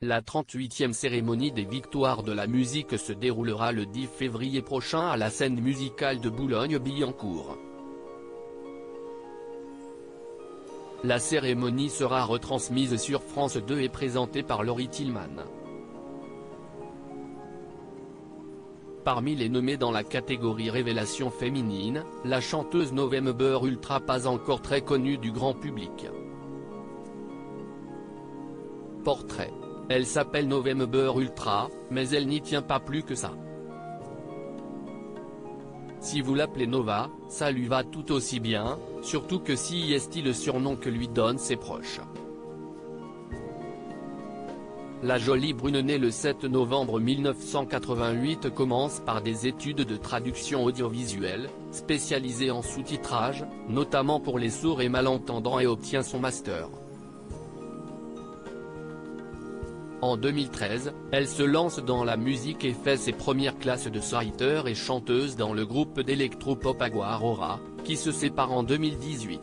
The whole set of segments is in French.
La 38e cérémonie des Victoires de la musique se déroulera le 10 février prochain à la scène musicale de Boulogne-Billancourt. La cérémonie sera retransmise sur France 2 et présentée par Laurie Tillman. Parmi les nommés dans la catégorie Révélation féminine, la chanteuse November Ultra, pas encore très connue du grand public. Portrait. Elle s'appelle November Ultra, mais elle n'y tient pas plus que ça. Si vous l'appelez Nova, ça lui va tout aussi bien, surtout que si est le surnom que lui donnent ses proches. La jolie brune née le 7 novembre 1988 commence par des études de traduction audiovisuelle, spécialisée en sous-titrage, notamment pour les sourds et malentendants, et obtient son master. En 2013, elle se lance dans la musique et fait ses premières classes de writer et chanteuse dans le groupe d'électropop Agua Aurora, qui se sépare en 2018.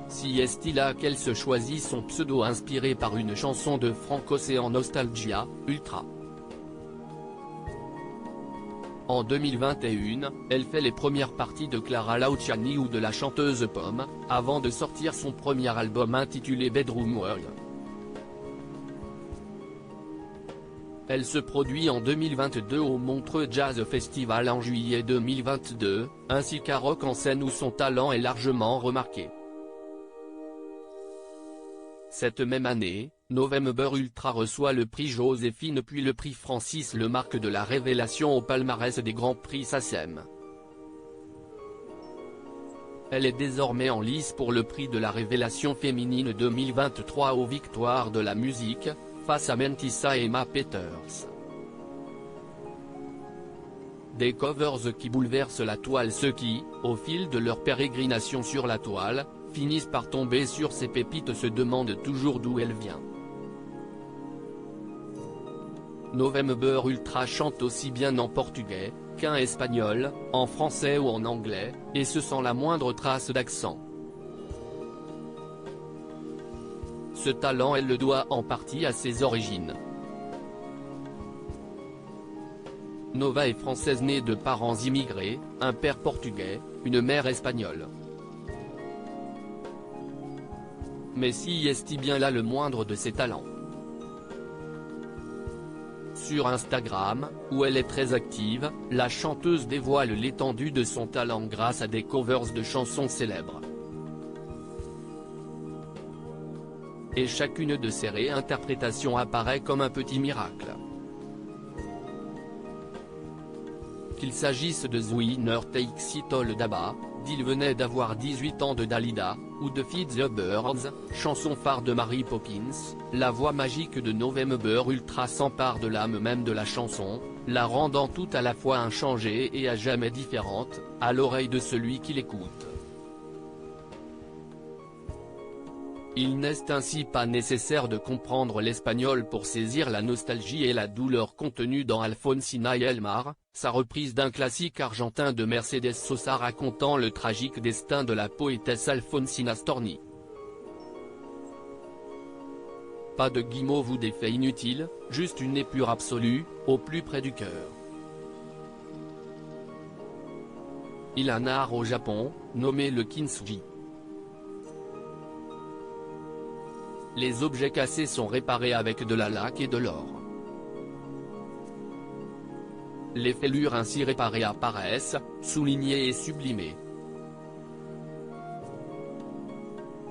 Si est là qu'elle se choisit son pseudo inspiré par une chanson de Frank Ocean, Nostalgia, Ultra. En 2021, elle fait les premières parties de Clara Luciani ou de la chanteuse Pomme, avant de sortir son premier album intitulé Bedroom World. Elle se produit en 2022 au Montreux Jazz Festival en juillet 2022, ainsi qu'à Rock en scène où son talent est largement remarqué. Cette même année, November Ultra reçoit le prix Joséphine puis le prix Francis Lemarque de la Révélation au palmarès des Grands Prix SACEM. Elle est désormais en lice pour le prix de la Révélation féminine 2023 aux Victoires de la musique, face à Mentissa et Emma Peters. Des covers qui bouleversent la toile, ceux qui, au fil de leur pérégrination sur la toile, finissent par tomber sur ces pépites se demandent toujours d'où elle vient. November Ultra chante aussi bien en portugais, qu'en espagnol, en français ou en anglais, et ce sans la moindre trace d'accent. Ce talent elle le doit en partie à ses origines. Nova est française née de parents immigrés, un père portugais, une mère espagnole. Mais si est bien là le moindre de ses talents. Sur Instagram, où elle est très active, la chanteuse dévoile l'étendue de son talent grâce à des covers de chansons célèbres. Et chacune de ces réinterprétations apparaît comme un petit miracle. Qu'il s'agisse de The Winner Takes It All d'ABBA, d'Il venait d'avoir 18 ans de Dalida, ou de Feed the Birds, chanson phare de Mary Poppins, la voix magique de November Ultra s'empare de l'âme même de la chanson, la rendant tout à la fois inchangée et à jamais différente, à l'oreille de celui qui l'écoute. Il n'est ainsi pas nécessaire de comprendre l'espagnol pour saisir la nostalgie et la douleur contenue dans Alfonsina y el Mar, sa reprise d'un classique argentin de Mercedes Sosa racontant le tragique destin de la poétesse Alfonsina Storni. Pas de guimauve ou d'effet inutile, juste une épure absolue, au plus près du cœur. Il a un art au Japon, nommé le kintsugi. Les objets cassés sont réparés avec de la laque et de l'or. Les fêlures ainsi réparées apparaissent, soulignées et sublimées.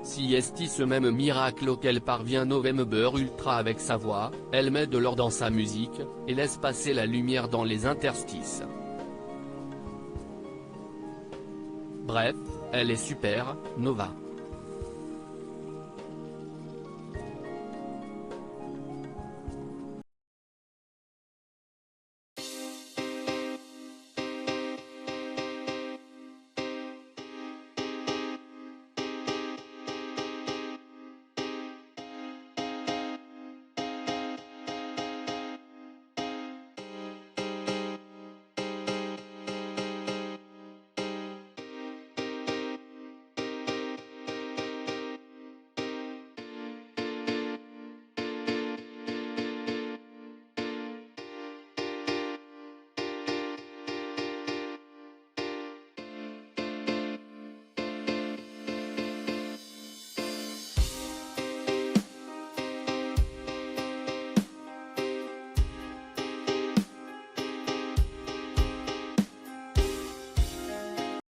Si est ce même miracle auquel parvient November Ultra avec sa voix, elle met de l'or dans sa musique, et laisse passer la lumière dans les interstices. Bref, elle est super, Nova.